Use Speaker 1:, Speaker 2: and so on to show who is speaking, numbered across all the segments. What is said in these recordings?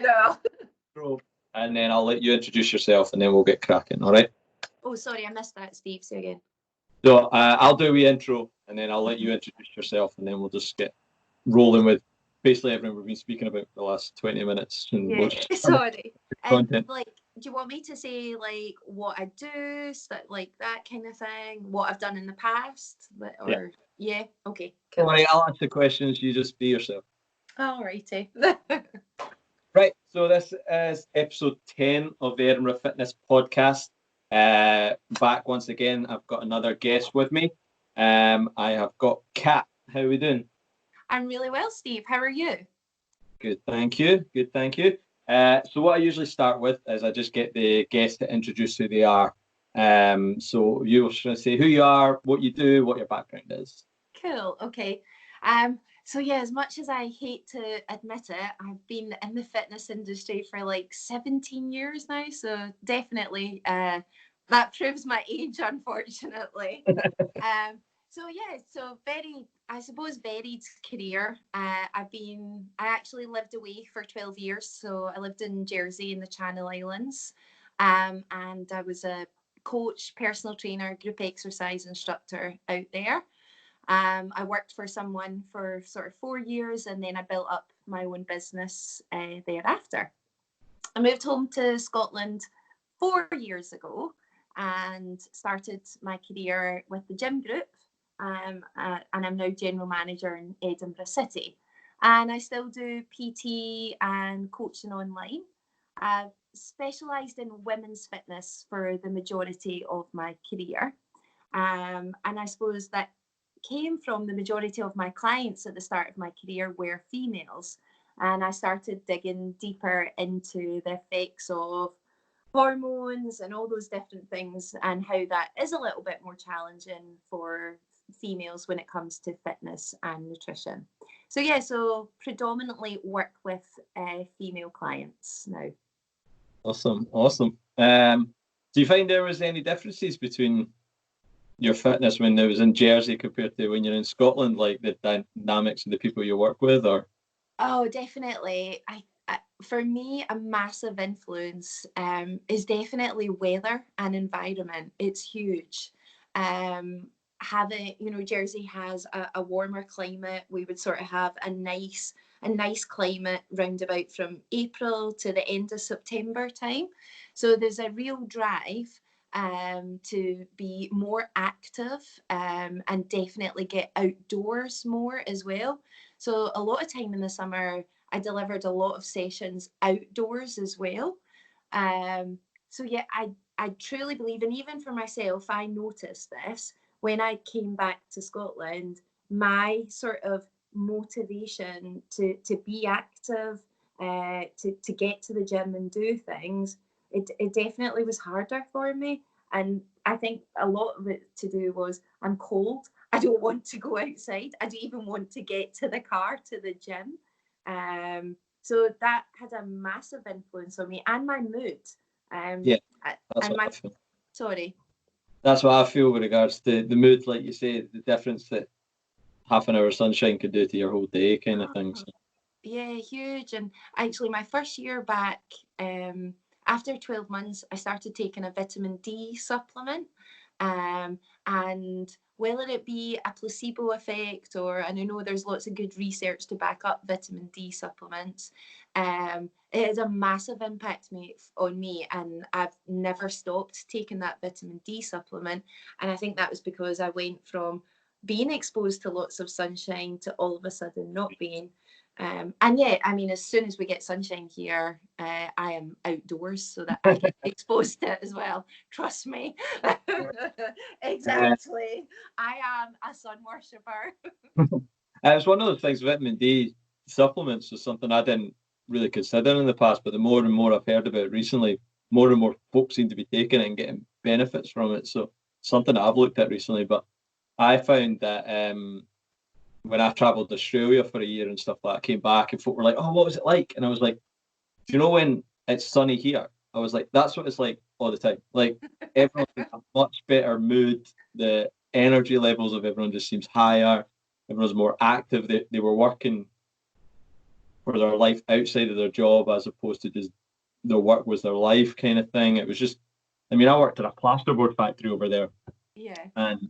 Speaker 1: know.
Speaker 2: And then I'll let you introduce yourself, and then we'll get cracking. All right?
Speaker 1: Oh, sorry, I missed that, Steve. Say again.
Speaker 2: So I'll do the intro, and then I'll let you introduce yourself, and then we'll just get rolling with basically everything we've been speaking about for the last 20 minutes. And
Speaker 1: Yeah,
Speaker 2: we'll just
Speaker 1: sorry.
Speaker 2: content.
Speaker 1: Like, do you want me to say like what I do, like that kind of thing, what I've done in the past, or yeah? Okay, cool.
Speaker 2: All right, I'll answer questions. You just be yourself.
Speaker 1: Alrighty.
Speaker 2: Right, so this is episode 10 of the Edinburgh Fitness Podcast. Back once again, I've got another guest with me. I have got Kat. How are we doing?
Speaker 1: I'm really well, Steve. How are you?
Speaker 2: Good, thank you. Good, thank you. So what I usually start with is I just get the guest to introduce who they are. So you're just going to say who you are, what you do, what your background is.
Speaker 1: Cool. Okay. So yeah, as much as I hate to admit it, I've been in the fitness industry for like 17 years now. So definitely that proves my age, unfortunately. So very, I suppose, varied career. I actually lived away for 12 years. So I lived in Jersey in the Channel Islands. And I was a coach, personal trainer, group exercise instructor out there. I worked for someone for sort of 4 years, and then I built up my own business thereafter. I moved home to Scotland 4 years ago and started my career with the gym group. And I'm now general manager in Edinburgh City. And I still do PT and coaching online. I've specialised in women's fitness for the majority of my career. And I suppose that came from the majority of my clients at the start of my career were females. And I started digging deeper into the effects of hormones and all those different things, and how that is a little bit more challenging for females when it comes to fitness and nutrition. So predominantly work with female clients now.
Speaker 2: Awesome. Do you find there was any differences between your fitness when it was in Jersey compared to when you're in Scotland, like the dynamics of the people you work with? Or
Speaker 1: Oh, definitely. For me, a massive influence is definitely weather and environment. It's huge. Jersey has a warmer climate. We would sort of have a nice climate round about from April to the end of September time. So there's a real drive to be more active and definitely get outdoors more as well. So a lot of time in the summer, I delivered a lot of sessions outdoors as well. I truly believe, and even for myself, I noticed this when I came back to Scotland. My sort of motivation to be active, to get to the gym and do things, it definitely was harder for me. And I think a lot of it to do was I'm cold. I don't want to go outside. I don't even want to get to the car to the gym. So that had a massive influence on me and my mood.
Speaker 2: That's what I feel with regards to the mood, like you say, the difference that half an hour sunshine could do to your whole day, kind of thing. So.
Speaker 1: Yeah, huge. And actually, my first year back, after 12 months, I started taking a vitamin D supplement. And whether it be a placebo effect, and I know there's lots of good research to back up vitamin D supplements, it has a massive impact on me, and I've never stopped taking that vitamin D supplement. And I think that was because I went from being exposed to lots of sunshine to all of a sudden not being. As soon as we get sunshine here, I am outdoors so that I get exposed to it as well. Trust me. Exactly. I am a sun worshipper.
Speaker 2: It's one of those things, vitamin D supplements is something I didn't really consider in the past, but the more and more I've heard about it recently, more and more folks seem to be taking it and getting benefits from it. So something that I've looked at recently, but I found that when I travelled to Australia for a year and stuff like that, I came back and folk were like, oh, what was it like? And I was like, do you know when it's sunny here? I was like, that's what it's like all the time. Like everyone's in a much better mood. The energy levels of everyone just seems higher. Everyone's more active. They were working for their life outside of their job, as opposed to just their work was their life kind of thing. It was just, I mean, I worked at a plasterboard factory over there,
Speaker 1: Yeah.
Speaker 2: and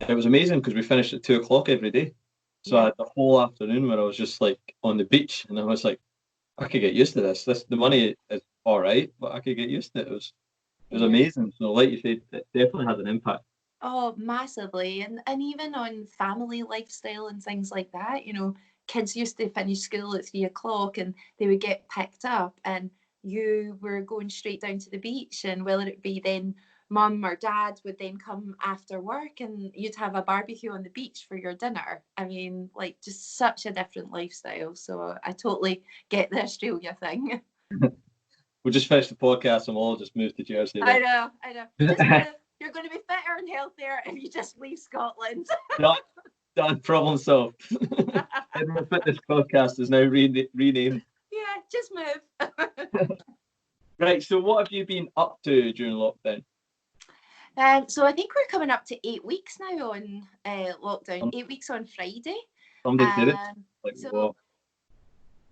Speaker 2: it was amazing because we finished at 2 o'clock every day. So I
Speaker 1: Yeah.
Speaker 2: had the whole afternoon where I was just like on the beach, and I was like, I could get used to this. The money is all right, but I could get used to it. It was
Speaker 1: Yeah.
Speaker 2: amazing. So, like you said, it definitely had an impact.
Speaker 1: Oh, massively. And even on family lifestyle and things like that, kids used to finish school at 3 o'clock and they would get picked up and you were going straight down to the beach. And whether it be then mum or dad would then come after work and you'd have a barbecue on the beach for your dinner. I mean, like just such a different lifestyle. So I totally get the Australia thing.
Speaker 2: We'll just finish the podcast and we'll all just move to Jersey
Speaker 1: I
Speaker 2: then.
Speaker 1: know, I know. Just move. You're going to be fitter and healthier if you just leave Scotland.
Speaker 2: Done. Problem solved. Edinburgh Fitness Podcast is now renamed.
Speaker 1: Yeah, just move.
Speaker 2: Right. So, what have you been up to during lockdown?
Speaker 1: So I think we're coming up to 8 weeks now on lockdown. 8 weeks on Friday.
Speaker 2: Somebody did it. Like,
Speaker 1: So
Speaker 2: what?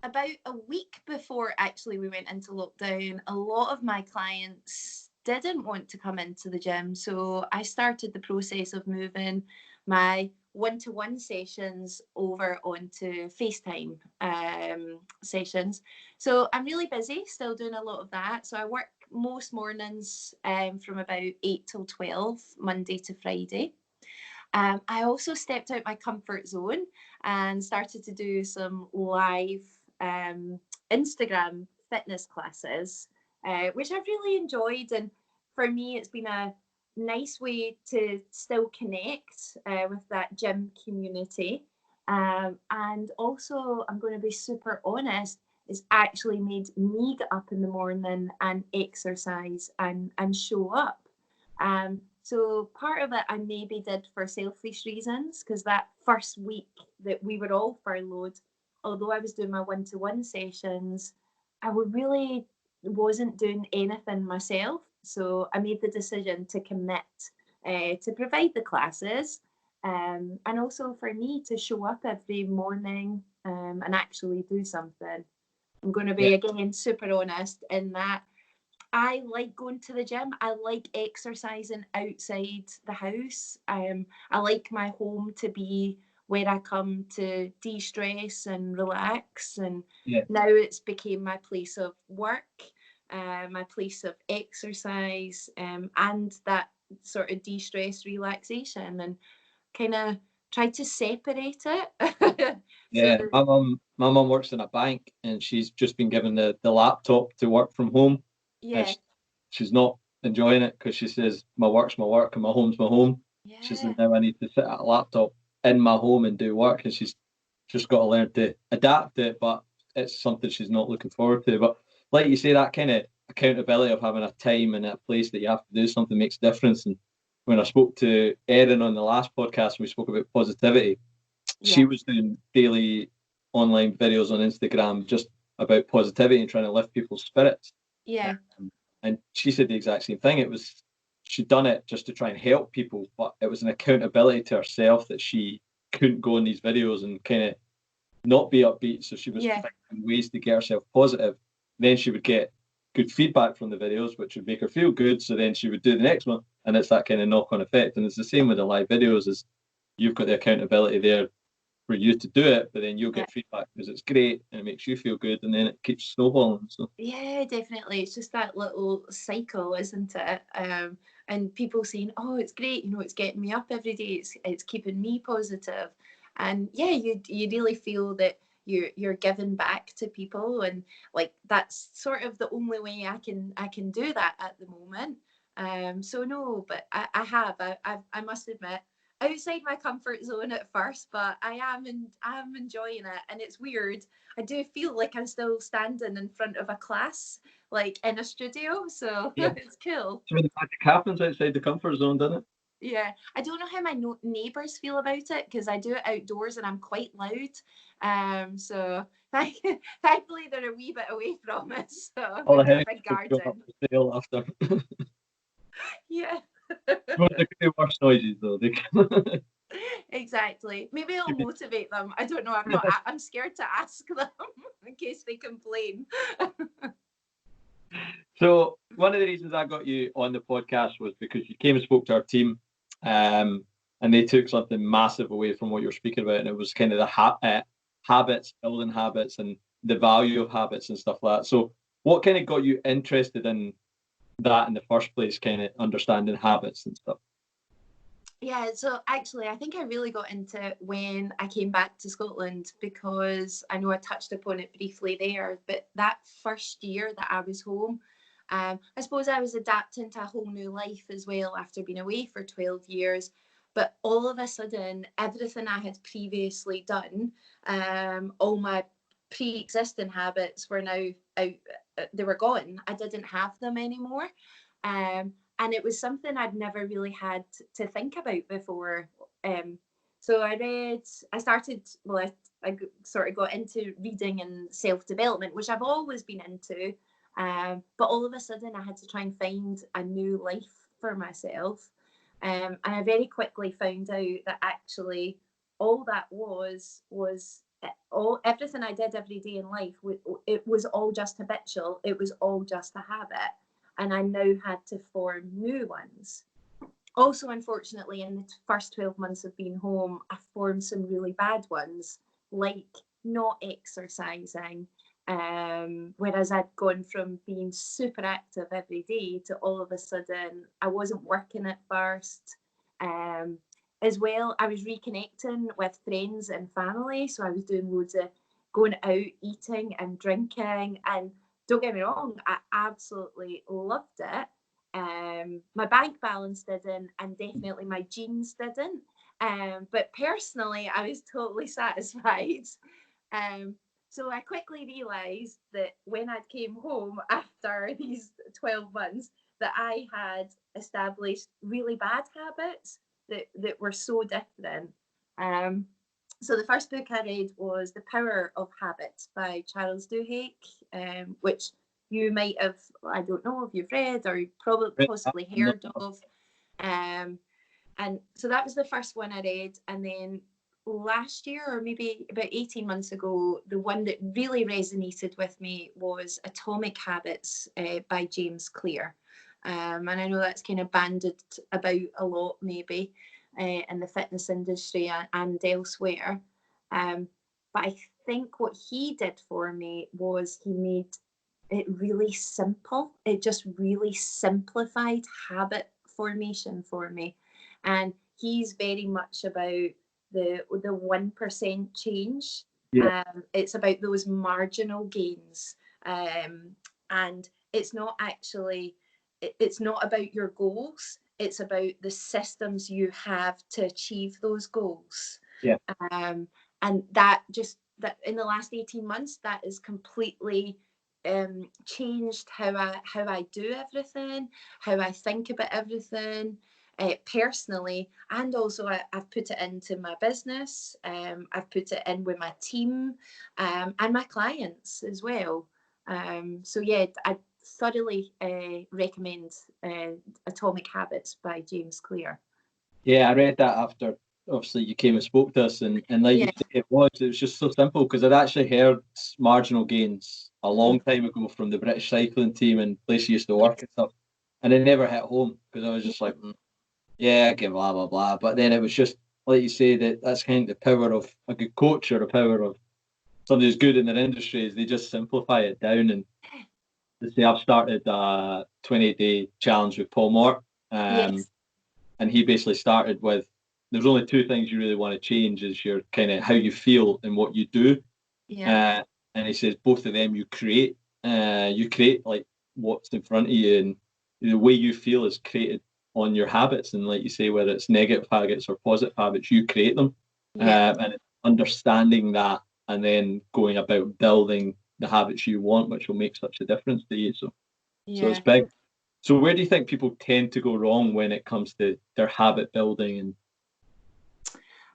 Speaker 1: about a week before actually we went into lockdown, a lot of my clients didn't want to come into the gym. So I started the process of moving my one-to-one sessions over onto FaceTime sessions. So I'm really busy, still doing a lot of that. So I work most mornings from about 8 till 12, Monday to Friday. I also stepped out my comfort zone and started to do some live Instagram fitness classes, which I've really enjoyed. And for me, it's been a nice way to still connect with that gym community. And also, I'm going to be super honest, it's actually made me get up in the morning and exercise and show up. So part of it I maybe did for selfish reasons, because that first week that we were all furloughed, although I was doing my one-to-one sessions, I really wasn't doing anything myself. So I made the decision to commit to provide the classes, and also for me to show up every morning and actually do something. I'm going to be, again, super honest in that I like going to the gym. I like exercising outside the house. I like my home to be where I come to de-stress and relax. And now it's became my place of work, my place of exercise, and that sort of de-stress relaxation, and kind of try to separate it.
Speaker 2: Yeah, my mum works in a bank and she's just been given the laptop to work from home. And
Speaker 1: Yeah.
Speaker 2: she's not enjoying it because she says my work's my work and my home's my home. She says
Speaker 1: Yeah.
Speaker 2: now I need to sit at a laptop in my home and do work, and she's just got to learn to adapt it, but it's something she's not looking forward to. But like you say, that kind of accountability of having a time and a place that you have to do something makes a difference. And when I spoke to Erin on the last podcast, we spoke about positivity. She was doing daily online videos on Instagram just about positivity and trying to lift people's spirits.
Speaker 1: Yeah.
Speaker 2: And she said the exact same thing. It was, she'd done it just to try and help people, but it was an accountability to herself that she couldn't go in these videos and kind of not be upbeat. So she was finding ways to get herself positive. Then she would get good feedback from the videos, which would make her feel good. So then she would do the next one, and it's that kind of knock-on effect. And it's the same with the live videos. Is you've got the accountability there for you to do it, but then you'll get feedback because it's great and it makes you feel good, and then it keeps snowballing. So
Speaker 1: yeah, definitely, it's just that little cycle, isn't it? And people saying, oh, it's great, it's getting me up every day, it's keeping me positive. And yeah, you really feel that you're giving back to people, and like that's sort of the only way I can do that at the moment. So no, but I must admit, outside my comfort zone at first, but I'm enjoying it, and it's weird. I do feel like I'm still standing in front of a class, like in a studio, so it's cool.
Speaker 2: So the magic happens outside the comfort zone, doesn't it?
Speaker 1: Yeah, I don't know how my neighbours feel about it, because I do it outdoors and I'm quite loud. So thankfully they're a wee bit away from it, so
Speaker 2: All
Speaker 1: we've
Speaker 2: the
Speaker 1: got a
Speaker 2: houses
Speaker 1: big
Speaker 2: will go up
Speaker 1: garden.
Speaker 2: for sale after.
Speaker 1: Yeah.
Speaker 2: Well, they could be worse noises though.
Speaker 1: Exactly. Maybe I'll motivate them. I don't know. I'm scared to ask them in case they complain.
Speaker 2: So one of the reasons I got you on the podcast was because you came and spoke to our team, and they took something massive away from what you're speaking about, and it was kind of the habits, building habits, and the value of habits and stuff like that. So what kind of got you interested in that in the first place, kind of understanding habits and stuff?
Speaker 1: Yeah, so actually, I think I really got into it when I came back to Scotland, because I know I touched upon it briefly there, but that first year that I was home, I suppose I was adapting to a whole new life as well after being away for 12 years. But all of a sudden, everything I had previously done, all my pre-existing habits were now out, they were gone. I didn't have them anymore. And it was something I'd never really had to think about before. So I started, well, I sort of got into reading and self-development, which I've always been into. But all of a sudden, I had to try and find a new life for myself. And I very quickly found out that actually all that was all everything I did every day in life. It was all just habitual. It was all just a habit, and I now had to form new ones. Also, unfortunately, in the first 12 months of being home, I formed some really bad ones, like not exercising. Whereas I'd gone from being super active every day to all of a sudden I wasn't working at first. As well, I was reconnecting with friends and family, so I was doing loads of going out, eating and drinking, and don't get me wrong, I absolutely loved it. My bank balance didn't, and definitely my jeans didn't. But personally, I was totally satisfied. Um, so I quickly realised that when I came home after these 12 months, that I had established really bad habits that were so different. Um, so the first book I read was The Power of Habit by Charles Duhigg, which you might have, I don't know if you've read or you've probably possibly heard of. And so that was the first one I read. And then last year, or maybe about 18 months ago, the one that really resonated with me was Atomic Habits by James Clear. And I know that's kind of banded about a lot, maybe, in the fitness industry and elsewhere. But I think what he did for me was he made it really simple. It just really simplified habit formation for me. And he's very much about the 1% change.
Speaker 2: Yeah.
Speaker 1: It's about those marginal gains. And it's not actually, it's not about your goals. It's about the systems you have to achieve those goals.
Speaker 2: Yeah.
Speaker 1: And that in the last 18 months, that is completely changed how I do everything, how I think about everything, personally, and also I've put it into my business. I've put it in with my team, and my clients as well. So yeah, I thoroughly recommend Atomic Habits by James Clear.
Speaker 2: Yeah, I read that after obviously you came and spoke to us, and like you
Speaker 1: Yeah.
Speaker 2: say, it was just so simple because I'd actually heard marginal gains a long time ago from the British cycling team and place you used to work and stuff, and it never hit home because I was just like, yeah, okay, blah blah blah. But then it was just like you say that's kind of the power of a good coach or the power of somebody who's good in their industry is they just simplify it down. And they say I've started a 20-day challenge with Paul Mort.
Speaker 1: Yes.
Speaker 2: And he basically started with there's only two things you really want to change is your kind of how you feel and what you do.
Speaker 1: Yeah.
Speaker 2: And he says both of them you create like what's in front of you, and the way you feel is created on your habits. And like you say, whether it's negative habits or positive habits, you create them.
Speaker 1: Yeah.
Speaker 2: And understanding that and then going about building the habits you want, which will make such a difference to you. So it's
Speaker 1: Yeah.
Speaker 2: big. So where do you think people tend to go wrong when it comes to their habit building?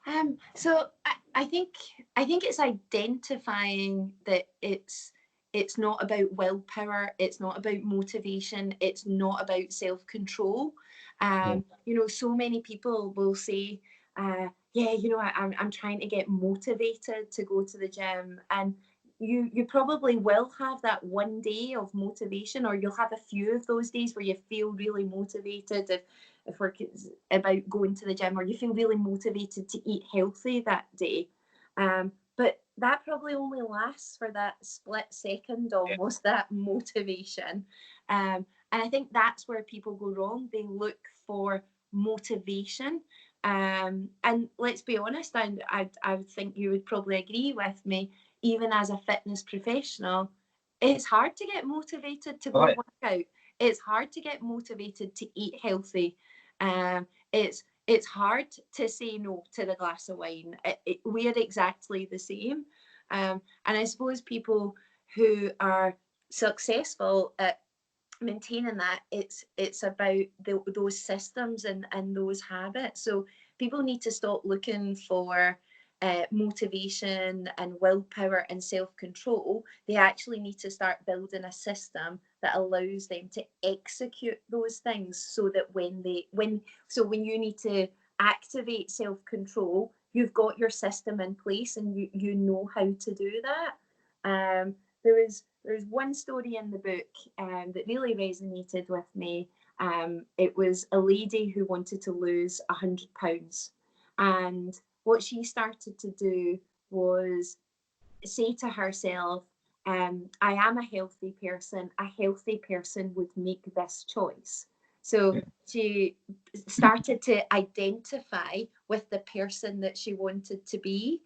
Speaker 2: And
Speaker 1: So I think it's identifying that it's not about willpower, it's not about motivation, it's not about self-control.
Speaker 2: yeah,
Speaker 1: So many people will say, yeah, I'm trying to get motivated to go to the gym. And you probably will have that one day of motivation, or you'll have a few of those days where you feel really motivated if we're about going to the gym, or you feel really motivated to eat healthy that day. But that probably only lasts for that split second, almost, that motivation. And I think that's where people go wrong. They look for motivation. And let's be honest, I would think you would probably agree with me, even as a fitness professional, it's hard to get motivated to go work out. It's hard to get motivated to eat healthy. It's hard to say no to the glass of wine. We're exactly the same. And I suppose people who are successful at maintaining that, it's about those systems and those habits. So people need to stop looking for motivation and willpower and self-control. They actually need to start building a system that allows them to execute those things, so that when you need to activate self-control, you've got your system in place and you know how to do that. There's one story in the book that really resonated with me. It was a lady who wanted to lose £100, and what she started to do was say to herself, I am a healthy person. A healthy person would make this choice. So she started to identify with the person that she wanted to be.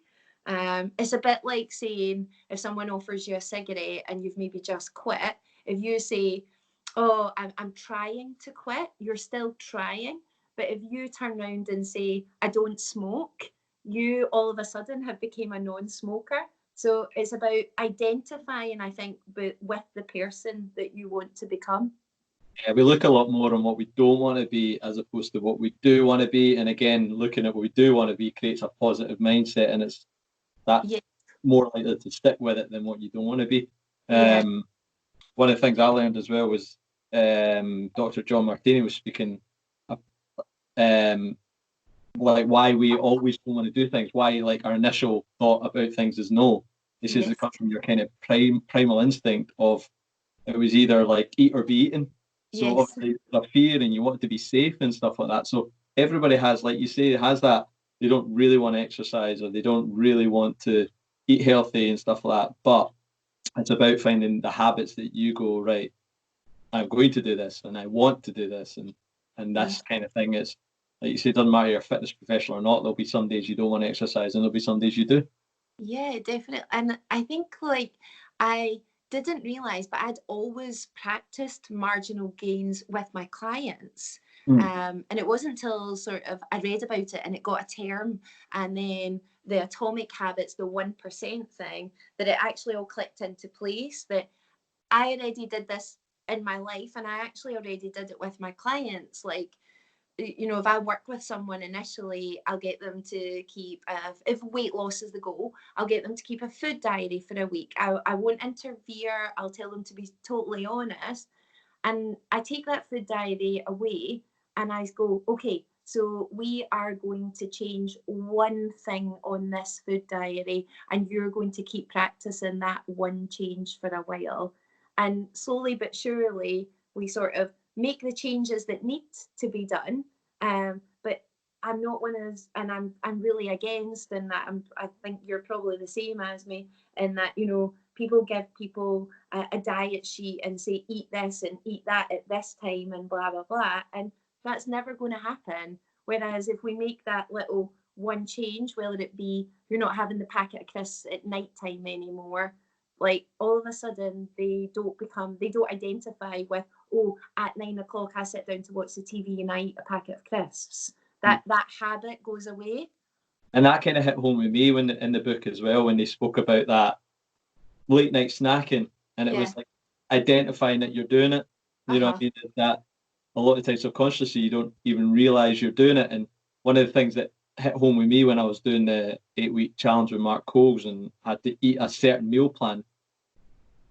Speaker 1: It's a bit like saying, if someone offers you a cigarette and you've maybe just quit, if you say, oh, I'm trying to quit, you're still trying. But if you turn around and say, I don't smoke, you all of a sudden have become a non-smoker. So it's about identifying, I think, with the person that you want to become.
Speaker 2: Yeah, we look a lot more on what we don't want to be as opposed to what we do want to be. And again, looking at what we do want to be creates a positive mindset, and it's that's more likely to stick with it than what you don't want to be. One of the things I learned as well was Dr. John Martini was speaking like why we always don't want to do things, why like our initial thought about things is no. He says it comes from your kind of primal instinct of it was either like eat or be eaten. So obviously there's a fear and you want to be safe and stuff like that. So everybody has, like you say, has that they don't really want to exercise or they don't really want to eat healthy and stuff like that. But it's about finding the habits that you go, right, I'm going to do this and I want to do this. And this kind of thing is, like you say, it doesn't matter you're a fitness professional or not, there'll be some days you don't want to exercise and there'll be some days you do.
Speaker 1: Yeah, definitely. And I think like I didn't realize, but I'd always practiced marginal gains with my clients. And it wasn't until sort of I read about it and it got a term, and then the atomic habits, the 1% thing, that it actually all clicked into place, that I already did this in my life and I actually already did it with my clients. Like, if I work with someone initially, I'll get them to keep, if weight loss is the goal, I'll get them to keep a food diary for a week. I won't interfere. I'll tell them to be totally honest. And I take that food diary away and I go, okay, so we are going to change one thing on this food diary and you're going to keep practicing that one change for a while. And slowly but surely, we sort of make the changes that need to be done. But I'm not one of, and I'm really against, and that I think you're probably the same as me, in that people give people a diet sheet and say eat this and eat that at this time and blah blah blah, and that's never going to happen. Whereas if we make that little one change, whether it be you're not having the packet of crisps at night time anymore, like all of a sudden they don't identify with, oh, at 9 o'clock I sit down to watch the TV and I eat a packet of crisps. That habit goes away.
Speaker 2: And that kind of hit home with me when in the book as well, when they spoke about that late night snacking, and it was like identifying that you're doing it. You know what I mean? That a lot of times subconsciously you don't even realize you're doing it. And one of the things that hit home with me when I was doing the 8-week challenge with Mark Coles and had to eat a certain meal plan,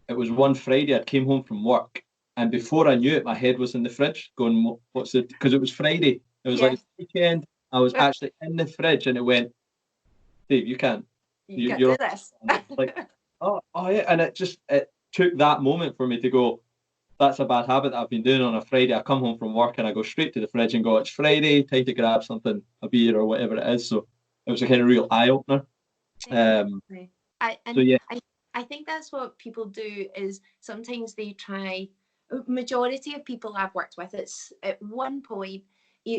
Speaker 2: it was one Friday I came home from work, and before I knew it, my head was in the fridge going, what's it? Because it was Friday. It was like weekend. I was actually in the fridge, and it went, Dave, you can't.
Speaker 1: You can't
Speaker 2: You're
Speaker 1: do this.
Speaker 2: like, oh yeah, and it took that moment for me to go, that's a bad habit that I've been doing on a Friday. I come home from work and I go straight to the fridge and go, it's Friday, time to grab something, a beer or whatever it is. So it was a kind of real eye opener.
Speaker 1: Exactly.
Speaker 2: So yeah,
Speaker 1: I think that's what people do is sometimes they try. Majority of people I've worked with, it's at one point,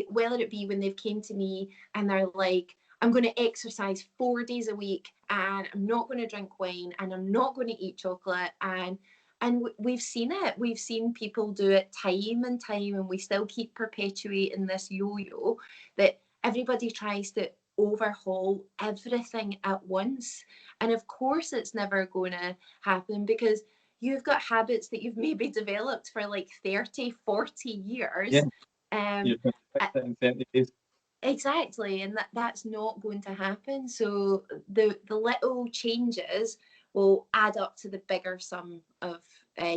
Speaker 1: whether it be when they've came to me and they're like, I'm going to exercise 4 days a week and I'm not going to drink wine and I'm not going to eat chocolate, and we've seen it. We've seen people do it time and time, and we still keep perpetuating this yo-yo that everybody tries to overhaul everything at once. And of course, it's never going to happen because you've got habits that you've maybe developed for like 30, 40 years.
Speaker 2: yeah, you're trying to fix it in 30 days.
Speaker 1: Exactly, and that's not going to happen. So the little changes will add up to the bigger sum of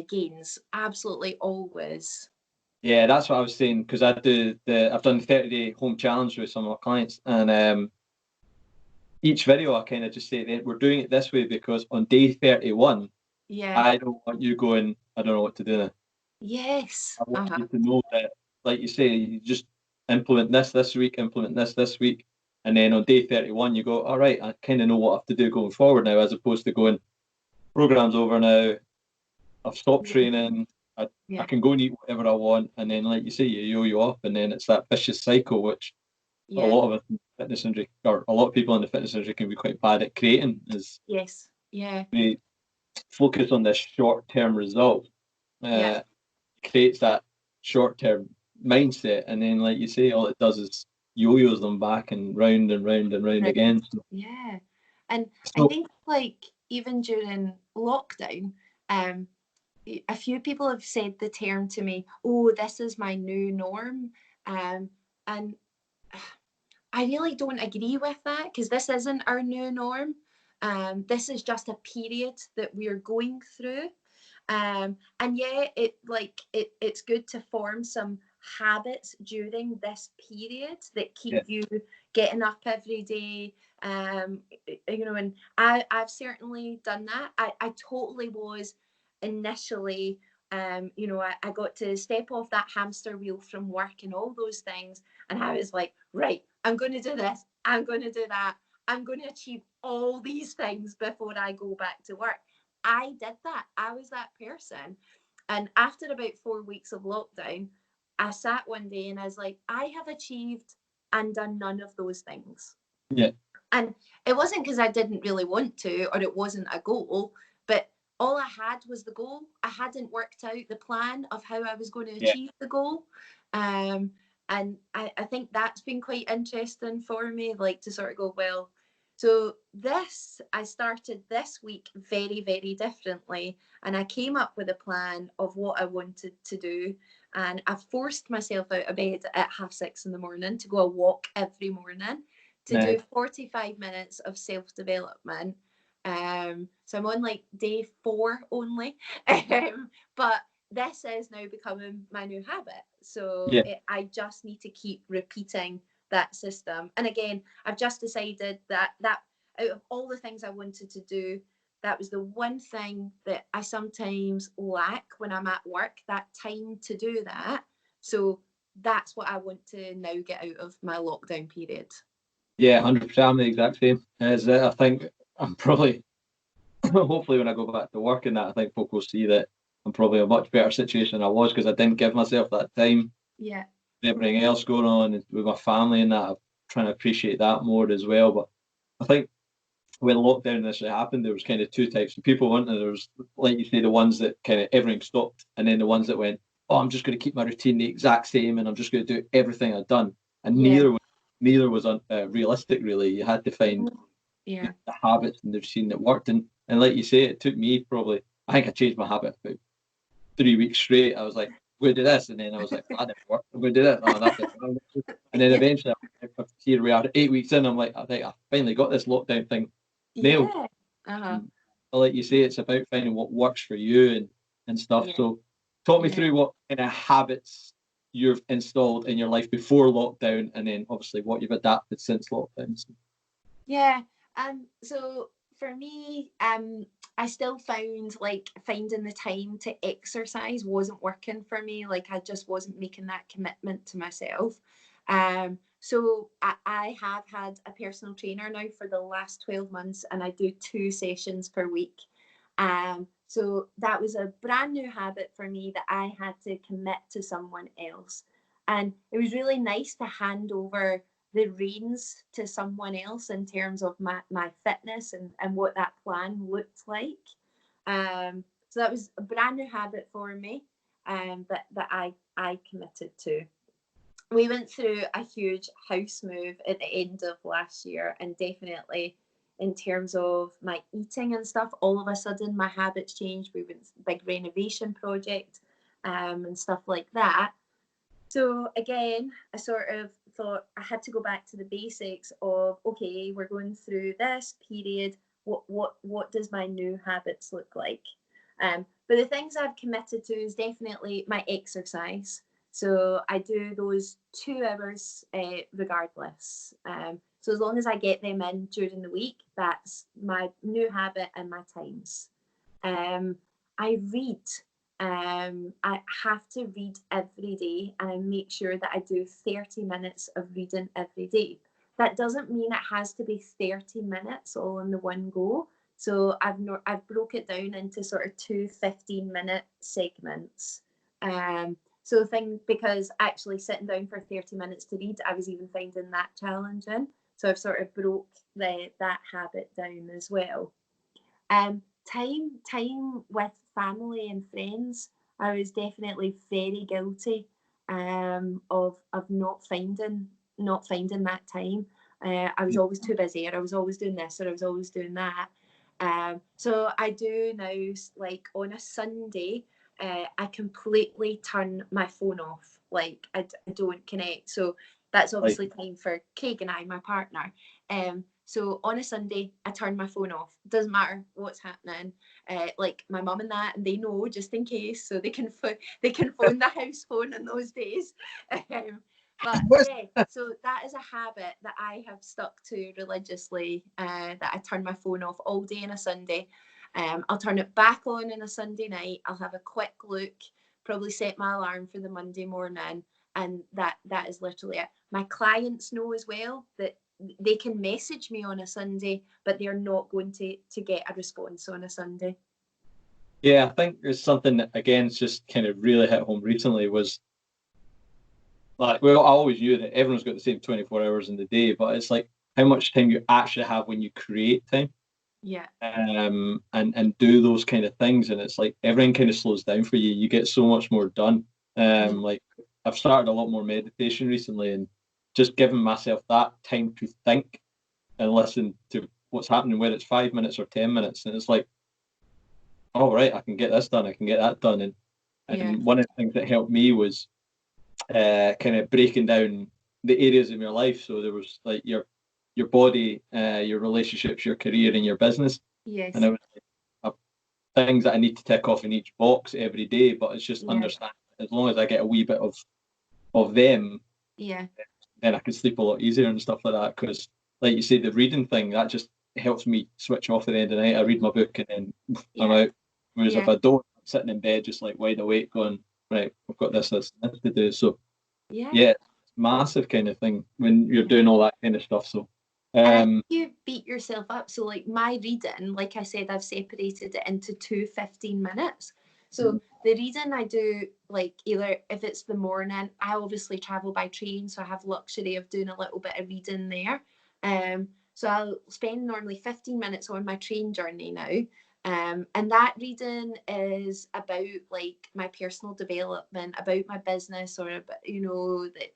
Speaker 1: gains. Absolutely, always.
Speaker 2: Yeah, that's what I was saying, because I've done the 30-day home challenge with some of my clients, and each video I kind of just say that we're doing it this way because on day 31,
Speaker 1: Yeah.
Speaker 2: I don't want you going, I don't know what to do now.
Speaker 1: Yes.
Speaker 2: I want you to know that, like you say, you just implement this week, implement this week, and then on day 31, you go, all right, I kind of know what I have to do going forward now, as opposed to going, program's over now, I've stopped training, I can go and eat whatever I want, and then, like you say, you yo-yo up, and then it's that vicious cycle, which a lot of us in the fitness industry, or a lot of people in the fitness industry, can be quite bad at creating. Is they focus on this short-term result, creates that short-term mindset, and then, like you say, all it does is yo-yos them back and round and round and round again. So,
Speaker 1: and I think like even during lockdown, a few people have said the term to me, oh, this is my new norm, and I really don't agree with that because this isn't our new norm. This is just a period that we're going through. And yeah, it's good to form some habits during this period that keep you getting up every day. And I've certainly done that. I totally was initially. I got to step off that hamster wheel from work and all those things, and I was like, right, I'm going to do this, I'm going to do that, I'm going to achieve all these things before I go back to work. I did that. I was that person. And after about 4 weeks of lockdown, I sat one day and I was like, I have achieved and done none of those things.
Speaker 2: Yeah.
Speaker 1: And it wasn't because I didn't really want to or it wasn't a goal, but all I had was the goal. I hadn't worked out the plan of how I was going to achieve the goal. And I think that's been quite interesting for me, like to sort of go, well, so I started this week very, very differently. And I came up with a plan of what I wanted to do. And I forced myself out of bed at 6:30 in the morning to go a walk every morning, to do 45 minutes of self-development. So I'm on like day 4 only. But this is now becoming my new habit. So I just need to keep repeating that system. And again, I've just decided that out of all the things I wanted to do, that was the one thing that I sometimes lack when I'm at work, that time to do that. So that's what I want to now get out of my lockdown period.
Speaker 2: Yeah, 100%. I'm the exact same. I think I'm probably, hopefully when I go back to work and that, I think folk will see that I'm probably in a much better situation than I was because I didn't give myself that time.
Speaker 1: Yeah.
Speaker 2: Everything else going on with my family and that, I'm trying to appreciate that more as well. But I think when lockdown initially happened, there was kind of two types of people, weren't there? There was, like you say, the ones that kind of everything stopped, and then the ones that went, oh, I'm just going to keep my routine the exact same, and I'm just going to do everything I've done. And neither was realistic, really. You had to find the habits and the routine that worked. And like you say, it took me probably, I think I changed my habit about 3 weeks straight. I was like, I'm going to do this. And then I was like, that didn't work. I'm going to do that. No, that didn't work. And then eventually, here we are, 8 weeks in, I'm like, I think I finally got this lockdown thing nailed. Like you say, it's about finding what works for you and stuff. So talk me through what kind of habits you've installed in your life before lockdown, and then obviously what you've adapted since lockdown. So.
Speaker 1: Yeah. So for me, I still found like finding the time to exercise wasn't working for me. Like I just wasn't making that commitment to myself. So I have had a personal trainer now for the last 12 months, and I do 2 sessions per week. So that was a brand new habit for me that I had to commit to someone else. And it was really nice to hand over the reins to someone else in terms of my fitness and what that plan looked like. So that was a brand new habit for me, that I committed to. We went through a huge house move at the end of last year, and definitely in terms of my eating and stuff, all of a sudden my habits changed. We went to a big renovation project, and stuff like that. So again, I sort of thought I had to go back to the basics of, okay, we're going through this period. What does my new habits look like? But the things I've committed to is definitely my exercise. So I do those 2 hours regardless. So as long as I get them in during the week, that's my new habit and my times. I read. I have to read every day, and I make sure that I do 30 minutes of reading every day. That doesn't mean it has to be 30 minutes all in the one go. So I've broke it down into sort of 2 15-minute segments. So because actually sitting down for 30 minutes to read, I was even finding that challenging. So I've sort of broke that habit down as well. Time with family and friends, I was definitely very guilty, of not finding that time. I was always too busy, or I was always doing this, or I was always doing that. So I do now, like on a Sunday, I completely turn my phone off. Like I don't connect. So that's obviously time for Craig and I, my partner. So on a Sunday, I turn my phone off. Doesn't matter what's happening. Like my mum and that, and they know just in case, so they can phone the house phone in those days. But yeah, so that is a habit that I have stuck to religiously. That I turn my phone off all day on a Sunday. I'll turn it back on a Sunday night. I'll have a quick look, probably set my alarm for the Monday morning, and that is literally it. My clients know as well that they can message me on a Sunday, but they're not going to get a response on a Sunday.
Speaker 2: Yeah, I think there's something that, again, it's just kind of really hit home recently was, like, well, I always knew that everyone's got the same 24 hours in the day, but it's like how much time you actually have when you create time.
Speaker 1: Yeah.
Speaker 2: And do those kind of things, and it's like everything kind of slows down for you. You get so much more done. Like I've started a lot more meditation recently, and just giving myself that time to think and listen to what's happening, whether it's 5 minutes or 10 minutes, and it's like, all right, I can get this done, I can get that done, and one of the things that helped me was kind of breaking down the areas of your life. So there was like your body, your relationships, your career, and your business.
Speaker 1: Yes.
Speaker 2: And it was like, things that I need to tick off in each box every day. But it's just understanding, as long as I get a wee bit of them, then I can sleep a lot easier and stuff like that. Because, like you say, the reading thing, that just helps me switch off at the end of the night. I read my book and then I'm out. Whereas if I don't, I'm sitting in bed just like wide awake, going, right, I've got this to do. So it's massive kind of thing when you're doing all that kind of stuff. So
Speaker 1: and you beat yourself up. So like my reading, like I said, I've separated it into 2 15 minutes. So the reading I do, like either if it's the morning, I obviously travel by train, so I have luxury of doing a little bit of reading there. So I'll spend normally 15 minutes on my train journey now. And that reading is about like my personal development, about my business, or about,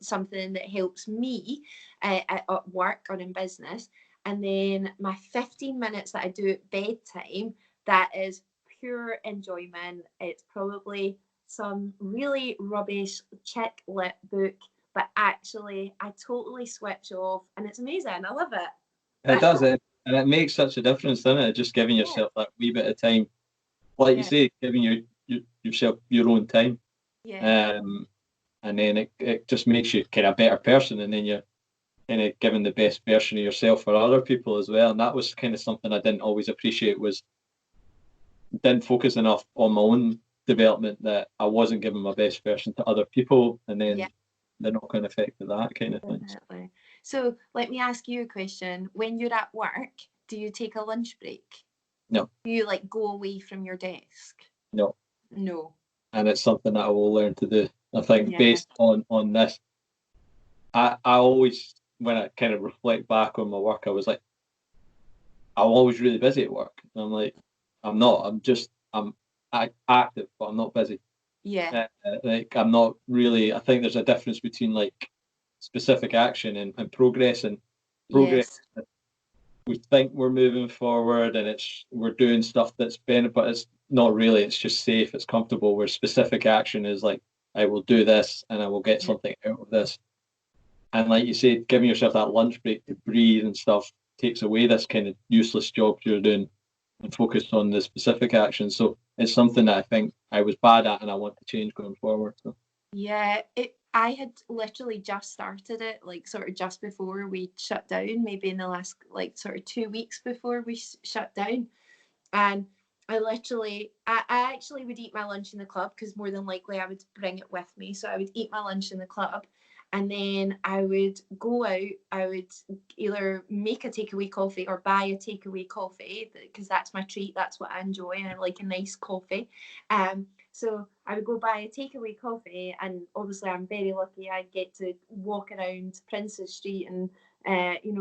Speaker 1: something that helps me at work or in business. And then my 15 minutes that I do at bedtime, that is pure enjoyment. It's probably some really rubbish chick lit book, but actually I totally switch off and it's amazing. I love it.
Speaker 2: It does it. And it makes such a difference, doesn't it? Just giving yourself that wee bit of time. Like you say, giving yourself your own time.
Speaker 1: Yeah.
Speaker 2: and then it just makes you kind of a better person, and then you're kind of giving the best version of yourself for other people as well. And that was kind of something I didn't always appreciate, was didn't focus enough on my own development, that I wasn't giving my best version to other people, and then the knock-on effect of that kind of thing.
Speaker 1: Definitely. So let me ask you a question. When you're at work, do you take a lunch break?
Speaker 2: No.
Speaker 1: Do you like go away from your desk?
Speaker 2: No.
Speaker 1: No.
Speaker 2: And it's something that I will learn to do. I think based on this, I always, when I kind of reflect back on my work, I was like, I'm always really busy at work. And I'm like, I'm not. I'm active, but I'm not busy.
Speaker 1: Yeah.
Speaker 2: Like I'm not really. I think there's a difference between like specific action and progress. And progress,
Speaker 1: Yes.
Speaker 2: we think we're moving forward and we're doing stuff that's benefit, but it's not really. It's just safe. It's comfortable. Where specific action is like, I will do this and I will get something out of this. And like you said, giving yourself that lunch break to breathe and stuff takes away this kind of useless job you're doing and focus on the specific action. So it's something that I think I was bad at and I want to change going forward. So.
Speaker 1: Yeah, I had literally just started it, like sort of just before we shut down, maybe in the last like sort of 2 weeks before we shut down. And I actually would eat my lunch in the club, because more than likely I would bring it with me. So I would eat my lunch in the club, and then I would go out. I would either make a takeaway coffee or buy a takeaway coffee, because that's my treat. That's what I enjoy. I like a nice coffee. So I would go buy a takeaway coffee, and obviously I'm very lucky. I get to walk around Princes Street and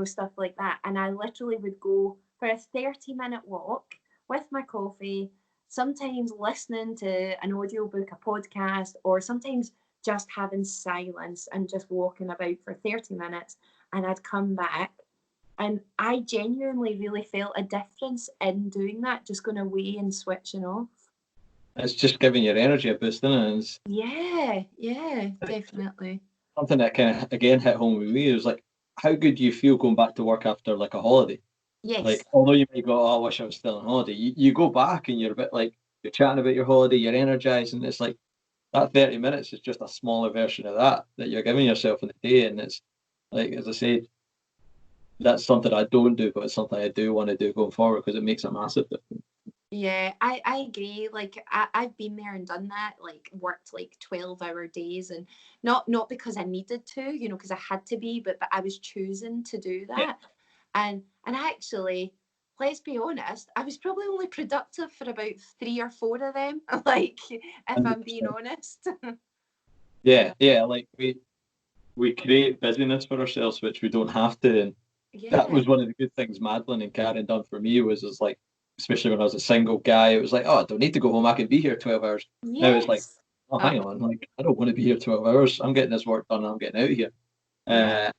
Speaker 1: stuff like that. And I literally would go for a 30-minute walk with my coffee, sometimes listening to an audiobook, a podcast, or sometimes just having silence and just walking about for 30 minutes. And I'd come back, and I genuinely really felt a difference in doing that, just going away and switching off.
Speaker 2: It's just giving your energy a boost, isn't
Speaker 1: it? Yeah, definitely.
Speaker 2: Something that kind of, again, hit home with me. It was like, how good do you feel going back to work after like a holiday?
Speaker 1: Yes.
Speaker 2: Like, although you might go, oh, I wish I was still on holiday, you go back and you're a bit like, you're chatting about your holiday, you're energized, and it's like, that 30 minutes is just a smaller version of that you're giving yourself in the day. And it's like, as I said, that's something I don't do, but it's something I do want to do going forward, because it makes a massive difference.
Speaker 1: Yeah, I agree. Like I've been there and done that, like worked like 12-hour days, and not because I needed to, because I had to be, but I was choosing to do that. And actually, let's be honest, I was probably only productive for about 3 or 4 of them, like, if
Speaker 2: 100%.
Speaker 1: I'm being honest.
Speaker 2: Yeah, like we create busyness for ourselves, which we don't have to. And that was one of the good things Madeline and Karen done for me, was like, especially when I was a single guy, it was like, oh, I don't need to go home, I can be here 12 hours.
Speaker 1: Yes.
Speaker 2: Now it's like, oh, hang on, like, I don't want to be here 12 hours. I'm getting this work done and I'm getting out of here.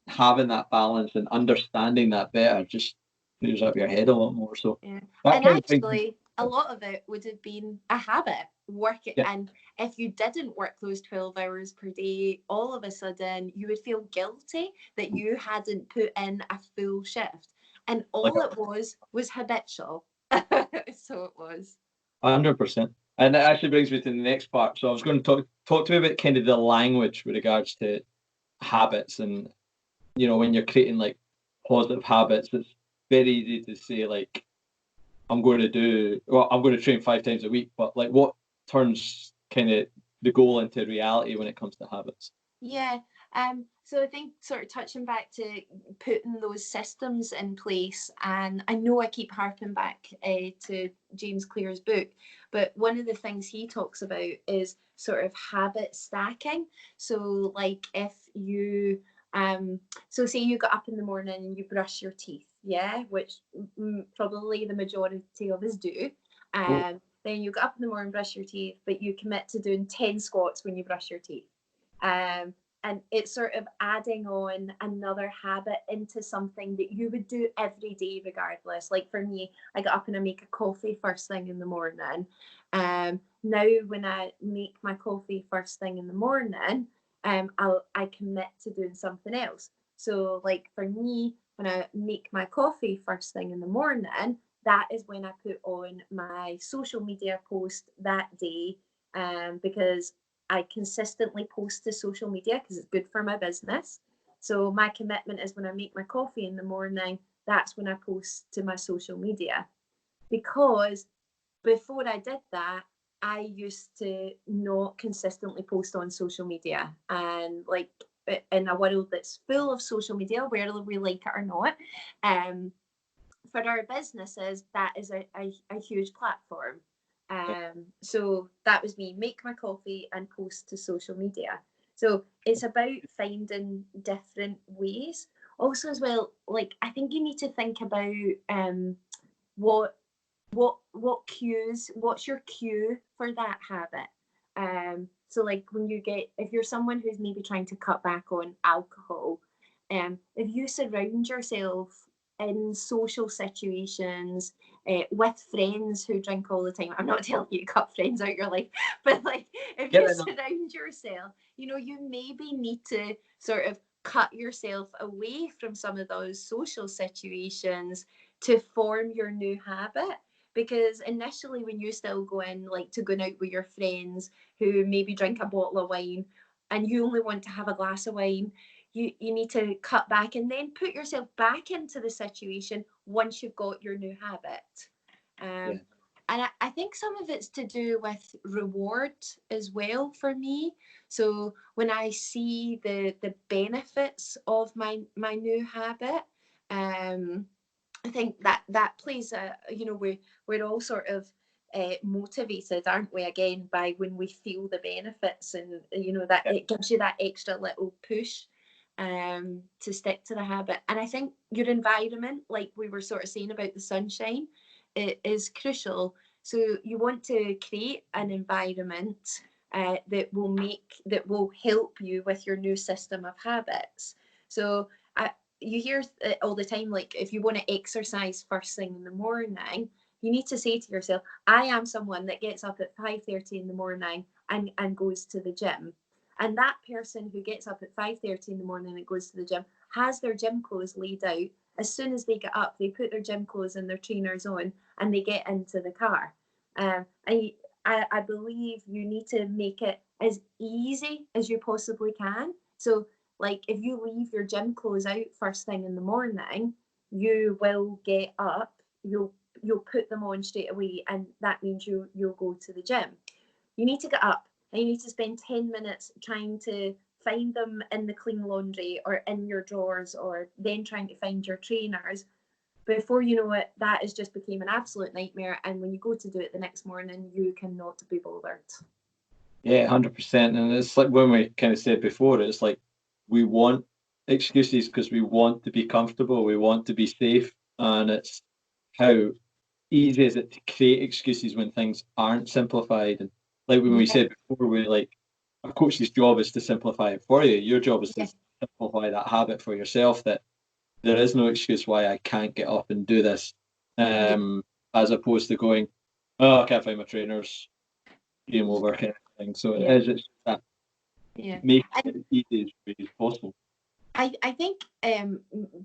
Speaker 2: Having that balance and understanding that better just clears up your head a lot more. So
Speaker 1: and actually, a lot of it would have been a habit, working. And if you didn't work those 12 hours per day, all of a sudden you would feel guilty that you hadn't put in a full shift. And all it was habitual. So it was.
Speaker 2: 100%. And that actually brings me to the next part. So I was going to talk to me about kind of the language with regards to habits. And, when you're creating like positive habits, it's very easy to say like, I'm going to train 5 times a week, but like what turns kind of the goal into reality when it comes to habits?
Speaker 1: Yeah. So I think sort of touching back to putting those systems in place, and I know I keep harping back to James Clear's book, but one of the things he talks about is sort of habit stacking. So like if you so say you got up in the morning and you brush your teeth, which probably the majority of us do. Then you get up in the morning, brush your teeth, but you commit to doing 10 squats when you brush your teeth. And it's sort of adding on another habit into something that you would do every day regardless. Like for me, I get up and I make a coffee first thing in the morning. Now when I make my coffee first thing in the morning, I commit to doing something else. So like for me, when I make my coffee first thing in the morning, that is when I put on my social media post that day, because I consistently post to social media because it's good for my business. So my commitment is when I make my coffee in the morning, that's when I post to my social media. Because before I did that, I used to not consistently post on social media. And like in a world that's full of social media, whether we like it or not, for our businesses, that is a huge platform. So that was me, make my coffee and post to social media. So it's about finding different ways. Also, as well, like I think you need to think about what what's your cue for that habit. So like when you get, if you're someone who's maybe trying to cut back on alcohol, if you surround yourself in social situations with friends who drink all the time, I'm not telling you to cut friends out your life, but like if you surround yourself, you know, you maybe need to sort of cut yourself away from some of those social situations to form your new habit. Because initially when you still go in like to going out with your friends who maybe drink a bottle of wine and you only want to have a glass of wine, you need to cut back and then put yourself back into the situation once you've got your new habit. um, and I think some of it's to do with reward as well for me. So when I see the benefits of my new habit, I think that plays a, you know, we're all sort of motivated, aren't we, again, by when we feel the benefits, and you know that it gives you that extra little push to stick to the habit. And I think your environment, like we were sort of saying about the sunshine, it is crucial. So you want to create an environment that will help you with your new system of habits. So you hear all the time, like if you want to exercise first thing in the morning, you need to say to yourself, I am someone that gets up at 5:30 in the morning and goes to the gym. And that person who gets up at 5:30 in the morning and goes to the gym has their gym clothes laid out. As soon as they get up, they put their gym clothes and their trainers on and they get into the car. And I believe you need to make it as easy as you possibly can. So like if you leave your gym clothes out first thing in the morning, you will get up, you'll put them on straight away, and that means you'll go to the gym. You need to get up and you need to spend 10 minutes trying to find them in the clean laundry or in your drawers, or then trying to find your trainers. Before you know it, that has just become an absolute nightmare, and when you go to do it the next morning, you cannot be bothered.
Speaker 2: Yeah, 100%. And it's like when we kind of said before, it's like we want excuses because we want to be comfortable, we want to be safe, and it's how easy is it to create excuses when things aren't simplified. And like when we said before, we like a coach's job is to simplify it for you. Your job is to simplify that habit for yourself, that there is no excuse why I can't get up and do this. As opposed to going, oh, I can't find my trainers, game over kind of thing. So it is, it's that make it as easy as possible.
Speaker 1: I think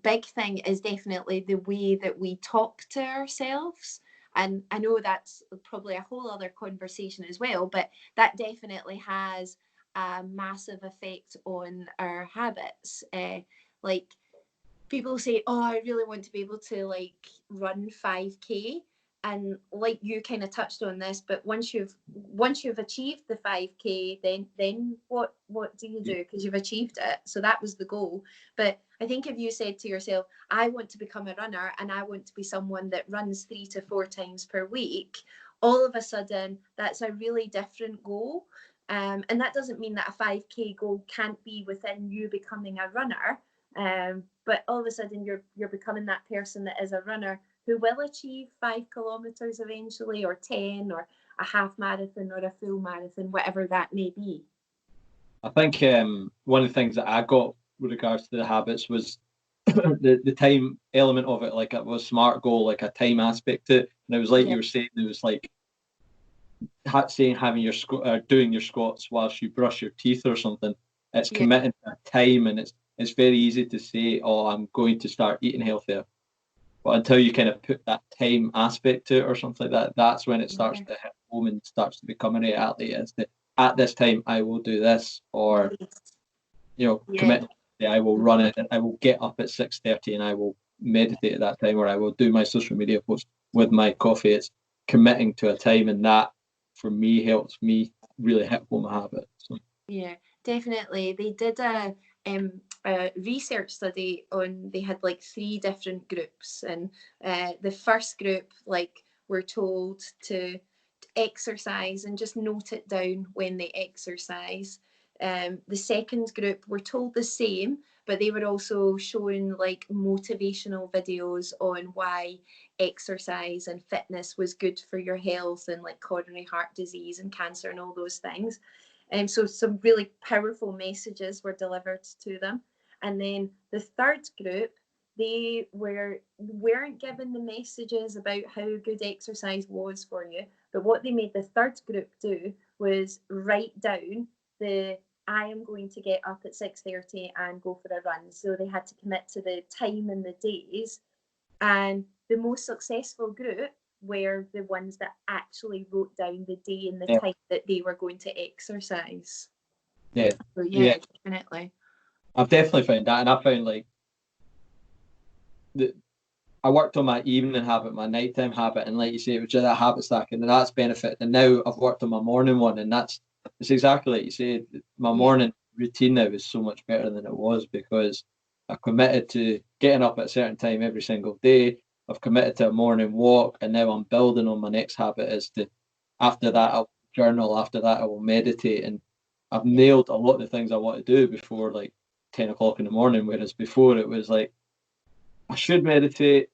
Speaker 1: big thing is definitely the way that we talk to ourselves. And I know that's probably a whole other conversation as well, but that definitely has a massive effect on our habits. Like people say, oh, I really want to be able to like run 5K. And like you kind of touched on this, but once you've achieved the 5K, then what do you do? Because you've achieved it. So that was the goal. But I think if you said to yourself, I want to become a runner and I want to be someone that runs 3 to 4 times per week, all of a sudden that's a really different goal. And that doesn't mean that a 5K goal can't be within you becoming a runner. But all of a sudden you're becoming that person that is a runner who will achieve 5 kilometers eventually, or 10, or a half marathon, or a full marathon, whatever that may be.
Speaker 2: I think one of the things that I got with regards to the habits was the time element of it. Like it was SMART goal, like a time aspect to it. And it was like you were saying, it was like having your doing your squats whilst you brush your teeth or something. It's committing to a time, and it's very easy to say, oh, I'm going to start eating healthier. But until you kind of put that time aspect to it or something like that, that's when it starts to hit home and starts to become a reality. Is that at this time I will do this, or
Speaker 1: Yeah.
Speaker 2: commit. I will run it, and I will get up at 6:30, and I will meditate at that time, or I will do my social media post with my coffee. It's committing to a time, and that for me helps me really hit home a habit. So.
Speaker 1: Yeah, definitely. They did a research study on, they had like three different groups, and the first group like were told to exercise and just note it down when they exercise. The second group were told the same, but they were also shown like motivational videos on why exercise and fitness was good for your health, and like coronary heart disease and cancer and all those things. And so some really powerful messages were delivered to them. And then the third group, they weren't given the messages about how good exercise was for you, but what they made the third group do was write down the, I am going to get up at 6:30 and go for a run. So they had to commit to the time and the days. And the most successful group were the ones that actually wrote down the day and the
Speaker 2: Yeah,
Speaker 1: time that they were going to exercise.
Speaker 2: yeah,
Speaker 1: So
Speaker 2: yeah.
Speaker 1: yeah, definitely.
Speaker 2: I've definitely found that, and I found like the I worked on my evening habit, my nighttime habit, and like you say, it was just that habit stacking, and that's benefited. And now I've worked on my morning one, and it's exactly like you said. My
Speaker 1: Yeah,
Speaker 2: morning routine now is so much better than it was because I committed to getting up at a certain time every single day. I've committed to a morning walk, and now I'm building on my next habit is to, after that, I'll journal. After that, I will meditate, and I've nailed a lot of the things I want to do before like 10 o'clock in the morning. Whereas before it was like I should meditate.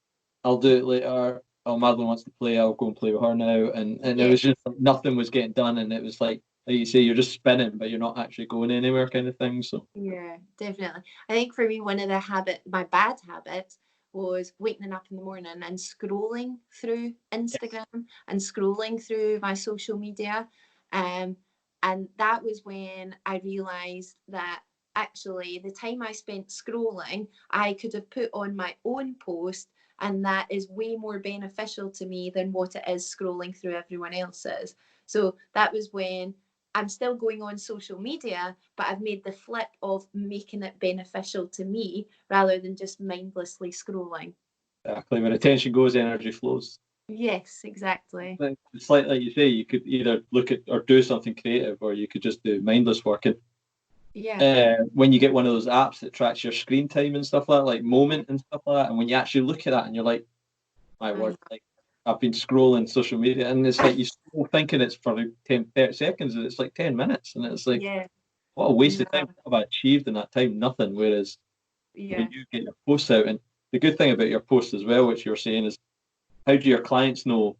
Speaker 2: I'll do it later. Oh, Madeline wants to play. I'll go and play with her now. And it
Speaker 1: yeah,
Speaker 2: was just like, nothing was getting done, and it was like you say, you're just spinning, but you're not actually going anywhere, kind of thing. So
Speaker 1: yeah, definitely. I think for me, one of my bad habits was waking up in the morning and scrolling through
Speaker 2: yes,
Speaker 1: Instagram and scrolling through my social media. Um, and that was when I realized that actually the time I spent scrolling, I could have put on my own post, and that is way more beneficial to me than what it is scrolling through everyone else's. So that was when I'm still going on social media, but I've made the flip of making it beneficial to me rather than just mindlessly scrolling.
Speaker 2: exactly. Where attention goes, energy flows.
Speaker 1: Yes, exactly.
Speaker 2: It's like you say, you could either look at or do something creative, or you could just do mindless work. And
Speaker 1: Yeah.
Speaker 2: when you get one of those apps that tracks your screen time and stuff like Moment and stuff like that, and when you actually look at that and you're like, my
Speaker 1: I
Speaker 2: word, like I've been scrolling social media, and it's like you still thinking it's for like 10, 30 seconds, and it's like 10 minutes, and it's like,
Speaker 1: yeah.
Speaker 2: what a waste of time.
Speaker 1: No,
Speaker 2: What have I achieved in that time? Nothing. Whereas when
Speaker 1: yeah.
Speaker 2: you get your posts out, and the good thing about your posts as well, which you're saying, is how do your clients know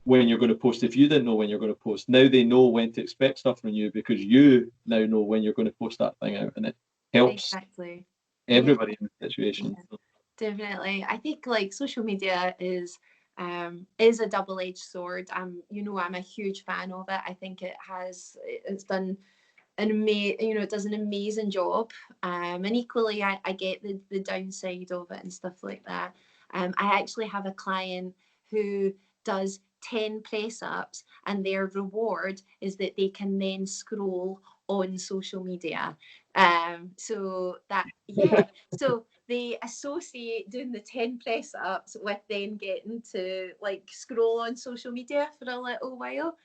Speaker 2: when you're going to post if you didn't know when you're going to post? Now they know when to expect stuff from you because you now know when you're going to post that thing out, and it helps
Speaker 1: Exactly. Yeah.
Speaker 2: everybody in the situation.
Speaker 1: Yeah. Definitely. I think like social media is a double-edged sword. I'm a huge fan of it. I think it's done it does an amazing job. And equally I get the downside of it and stuff like that. I actually have a client who does 10 press ups, and their reward is that they can then scroll on social media. So that, yeah, so they associate doing the 10 press ups with then getting to like scroll on social media for a little while.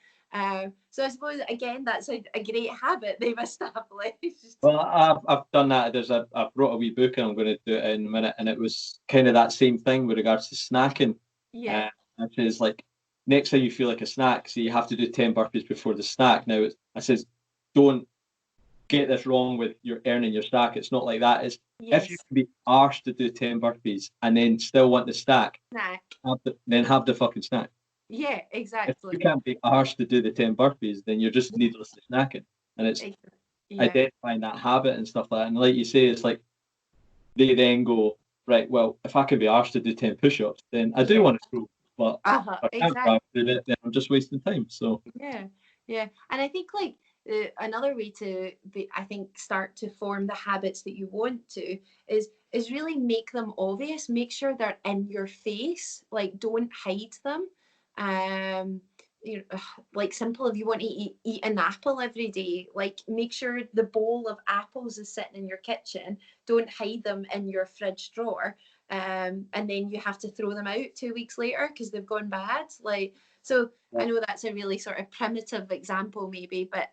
Speaker 1: So I suppose again that's a great habit they've established.
Speaker 2: Well, I've done that. I've wrote a wee book, and I'm going to do it in a minute. And it was kind of that same thing with regards to snacking,
Speaker 1: Yeah,
Speaker 2: uh, which is like next time you feel like a snack, so you have to do 10 burpees before the snack. Now I says, don't get this wrong with your earning your stack. It's not like that. It's if you
Speaker 1: yes,
Speaker 2: can be arsed to do 10 burpees and then still want the stack,
Speaker 1: snack.
Speaker 2: then have the fucking snack.
Speaker 1: Yeah,
Speaker 2: If you
Speaker 1: exactly.
Speaker 2: can't be arsed to do the 10 burpees, then you're just needlessly snacking. And it's
Speaker 1: Yeah,
Speaker 2: identifying that habit and stuff like that. And like you say, it's like they then go, right, well, if I can be asked to do 10 push ups, then I do
Speaker 1: yeah.
Speaker 2: want to scroll. But if I can't
Speaker 1: Exactly.
Speaker 2: do it, then I'm just wasting time. So,
Speaker 1: Yeah, yeah. And I think like another way to I think start to form the habits that you want to is really make them obvious. Make sure they're in your face. Like don't hide them. Um, like simple, if you want to eat an apple every day, like make sure the bowl of apples is sitting in your kitchen. Don't hide them in your fridge drawer. And then you have to throw them out 2 weeks later because they've gone bad. Like, so I know that's a really sort of primitive example maybe, but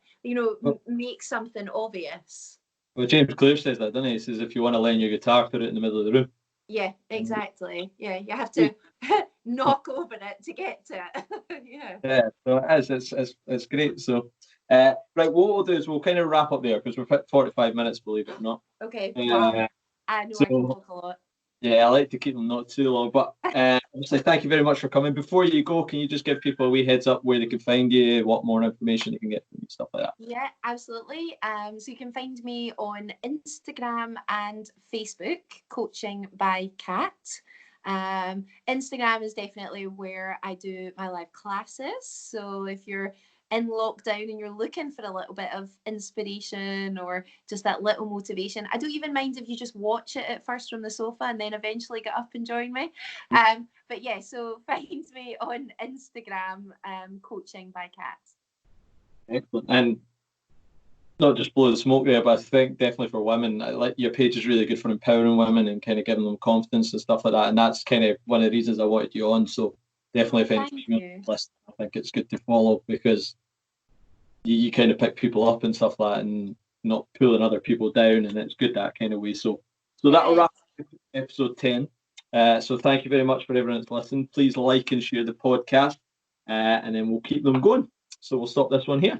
Speaker 1: make something obvious.
Speaker 2: Well, James Clear says that, doesn't he? He says if you want to learn your guitar, put it in the middle of the room.
Speaker 1: Yeah, exactly. Yeah, you have to knock over it to get to it.
Speaker 2: Yeah, so it's great. So, right, what we'll do is we'll kind of wrap up there because we've hit 45 minutes, believe it or not.
Speaker 1: Okay, wow. I know I can talk a lot.
Speaker 2: Yeah, I like to keep them not too long, but obviously, thank you very much for coming. Before you go, can you just give people a wee heads up where they can find you, what more information they can get from you, stuff like that?
Speaker 1: Yeah, absolutely. So you can find me on Instagram and Facebook, Coaching by Kat. Instagram is definitely where I do my live classes. So if you're in lockdown and you're looking for a little bit of inspiration or just that little motivation, I don't even mind if you just watch it at first from the sofa and then eventually get up and join me. But yeah, so find me on Instagram, Coaching by Kat.
Speaker 2: Excellent. And not just blow the smoke there, but I think definitely for women, like your page is really good for empowering women and kind of giving them confidence and stuff like that. And that's kind of one of the reasons I wanted you on. So definitely, if anyone's listening, I think it's good to follow because you kind of pick people up and stuff like that, and not pulling other people down, and it's good that kind of way. So that'll wrap up episode 10. So thank you very much for everyone that's listened. Please like and share the podcast, and then we'll keep them going. So we'll stop this one here.